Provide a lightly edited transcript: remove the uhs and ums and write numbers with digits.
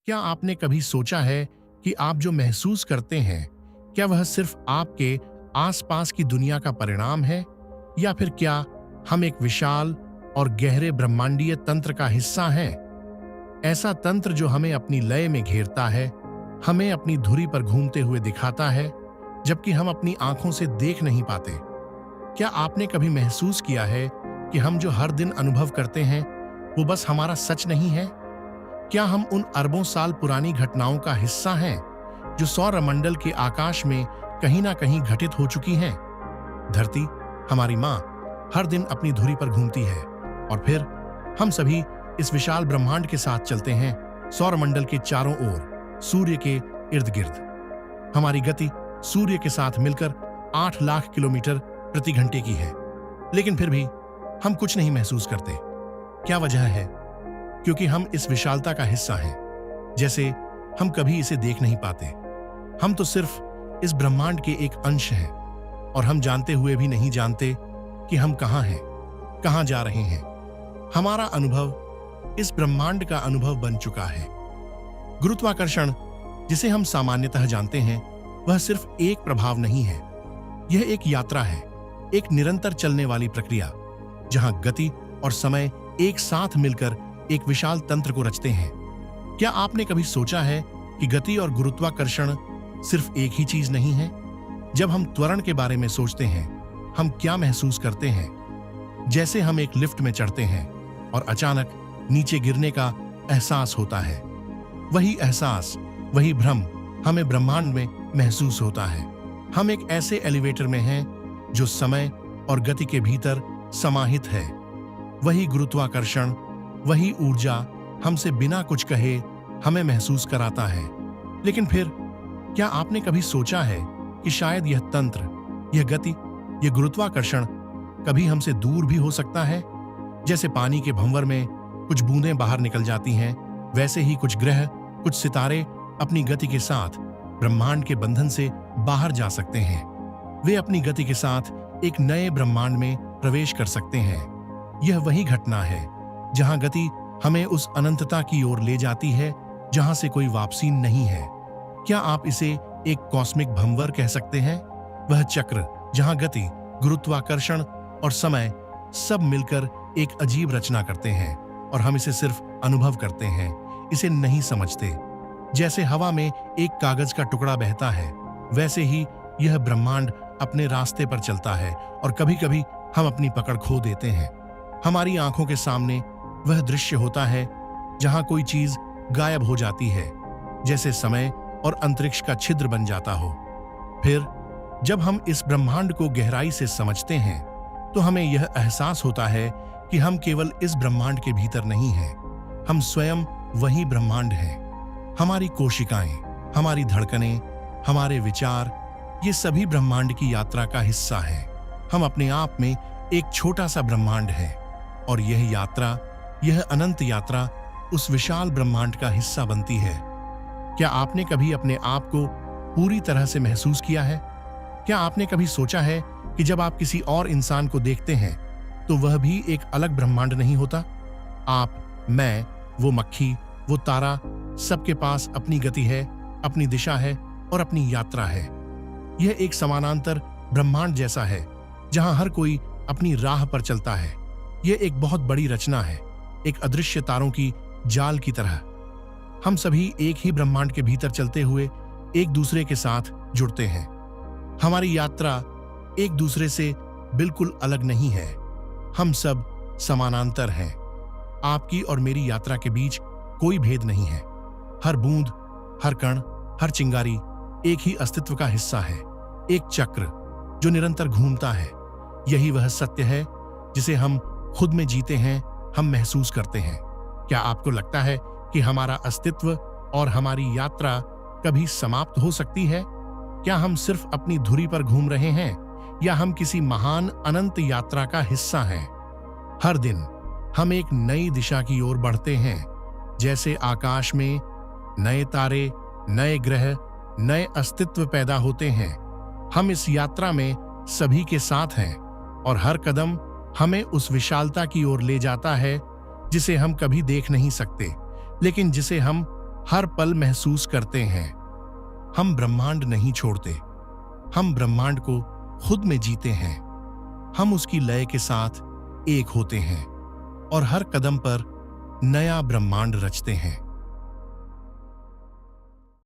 क्या आपने कभी सोचा है कि आप जो महसूस करते हैं, क्या वह सिर्फ आपके आसपास की दुनिया का परिणाम है, या फिर क्या हम एक विशाल और गहरे ब्रह्मांडीय तंत्र का हिस्सा हैं? ऐसा तंत्र जो हमें अपनी लय में घेरता है, हमें अपनी धुरी पर घूमते हुए दिखाता है, जबकि हम अपनी आंखों से देख नहीं पाते। क्या आपने कभी महसूस किया है कि हम जो हर दिन अनुभव करते हैं, वो बस हमारा सच नहीं है? क्या हम उन अरबों साल पुरानी घटनाओं का हिस्सा हैं, जो सौरमंडल के आकाश में कहीं ना कहीं घटित हो चुकी हैं? धरती, हमारी माँ, हर दिन अपनी धुरी पर घूमती है, और फिर हम सभी इस विशाल ब्रह्मांड के साथ चलते हैं, सौरमंडल के चारों ओर, सूर्य के इर्द गिर्द। हमारी गति सूर्य के साथ मिलकर 8 लाख किलोमीटर प्रति घंटे की है, लेकिन फिर भी हम कुछ नहीं महसूस करते। क्या वजह है? क्योंकि हम इस विशालता का हिस्सा हैं, जैसे हम कभी इसे देख नहीं पाते। हम तो सिर्फ इस ब्रह्मांड के एक अंश हैं, और हम जानते हुए भी नहीं जानते कि हम कहाँ हैं, कहाँ जा रहे हैं। हमारा अनुभव इस ब्रह्मांड का अनुभव बन चुका है। गुरुत्वाकर्षण, जिसे हम सामान्यतः जानते हैं, वह सिर्फ एक प्रभाव नहीं है। यह एक यात्रा है, एक निरंतर चलने वाली प्रक्रिया, जहां गति और समय एक साथ मिलकर एक विशाल तंत्र को रचते हैं। क्या आपने कभी सोचा है कि गति और गुरुत्वाकर्षण सिर्फ एक ही चीज नहीं है? जब हम त्वरण के बारे में सोचते हैं, हम क्या महसूस करते हैं? जैसे हम एक लिफ्ट में चढ़ते हैं और अचानक नीचे गिरने का एहसास होता है। वही एहसास, वही भ्रम हमें ब्रह्मांड में महसूस होता है। हम एक ऐसे एलिवेटर में हैं जो समय और गति के भीतर समाहित है। वही गुरुत्वाकर्षण, वही ऊर्जा हमसे बिना कुछ कहे हमें महसूस कराता है। लेकिन फिर क्या आपने कभी सोचा है कि शायद यह तंत्र, यह गति, यह गुरुत्वाकर्षण कभी हमसे दूर भी हो सकता है? जैसे पानी के भंवर में कुछ बूंदें बाहर निकल जाती हैं, वैसे ही कुछ ग्रह, कुछ सितारे अपनी गति के साथ ब्रह्मांड के बंधन से बाहर जा सकते हैं। वे अपनी गति के साथ एक नए ब्रह्मांड में प्रवेश कर सकते हैं। यह वही घटना है जहां गति हमें उस अनंतता की ओर ले जाती है जहां से कोई वापसी नहीं है। क्या आप इसे एक कॉस्मिक भंवर कह सकते हैं? वह चक्र जहां गति, गुरुत्वाकर्षण और समय सब मिलकर एक अजीब रचना करते हैं, और हम इसे सिर्फ अनुभव करते हैं, इसे नहीं समझते। जैसे हवा में एक कागज का टुकड़ा बहता है, वैसे ही यह ब्रह्मांड अपने रास्ते पर चलता है, और कभी-कभी हम अपनी पकड़ खो देते हैं। हमारी आंखों के सामने वह दृश्य होता है जहां कोई चीज गायब हो जाती है, जैसे समय और अंतरिक्ष का छिद्र बन जाता हो। फिर जब हम इस ब्रह्मांड को गहराई से समझते हैं, तो हमें यह एहसास होता है कि हम केवल इस ब्रह्मांड के भीतर नहीं हैं, हम स्वयं वही ब्रह्मांड हैं। हमारी कोशिकाएं, हमारी धड़कनें, हमारे विचार, ये सभी ब्रह्मांड की यात्रा का हिस्सा हैं। हम अपने आप में एक छोटा सा ब्रह्मांड है, और यह यात्रा, यह अनंत यात्रा उस विशाल ब्रह्मांड का हिस्सा बनती है। क्या आपने कभी अपने आप को पूरी तरह से महसूस किया है? क्या आपने कभी सोचा है कि जब आप किसी और इंसान को देखते हैं, तो वह भी एक अलग ब्रह्मांड नहीं होता? आप, मैं, वो मक्खी, वो तारा, सबके पास अपनी गति है, अपनी दिशा है और अपनी यात्रा है। यह एक समानांतर ब्रह्मांड जैसा है, जहां हर कोई अपनी राह पर चलता है। यह एक बहुत बड़ी रचना है, एक अदृश्य तारों की जाल की तरह। हम सभी एक ही ब्रह्मांड के भीतर चलते हुए एक दूसरे के साथ जुड़ते हैं। हमारी यात्रा एक दूसरे से बिल्कुल अलग नहीं है, हम सब समानांतर हैं। आपकी और मेरी यात्रा के बीच कोई भेद नहीं है। हर बूंद, हर कण, हर चिंगारी एक ही अस्तित्व का हिस्सा है, एक चक्र जो निरंतर घूमता है। यही वह सत्य है जिसे हम खुद में जीते हैं, हम महसूस करते हैं। क्या आपको लगता है कि हमारा अस्तित्व और हमारी यात्रा कभी समाप्त हो सकती है? क्या हम सिर्फ अपनी धुरी पर घूम रहे हैं, या हम किसी महान अनंत यात्रा का हिस्सा हैं? हर दिन हम एक नई दिशा की ओर बढ़ते हैं, जैसे आकाश में नए तारे, नए ग्रह, नए अस्तित्व पैदा होते हैं। हम इस यात्रा में सभी के साथ हैं, और हर कदम हमें उस विशालता की ओर ले जाता है जिसे हम कभी देख नहीं सकते, लेकिन जिसे हम हर पल महसूस करते हैं। हम ब्रह्मांड नहीं छोड़ते, हम ब्रह्मांड को खुद में जीते हैं। हम उसकी लय के साथ एक होते हैं और हर कदम पर नया ब्रह्मांड रचते हैं।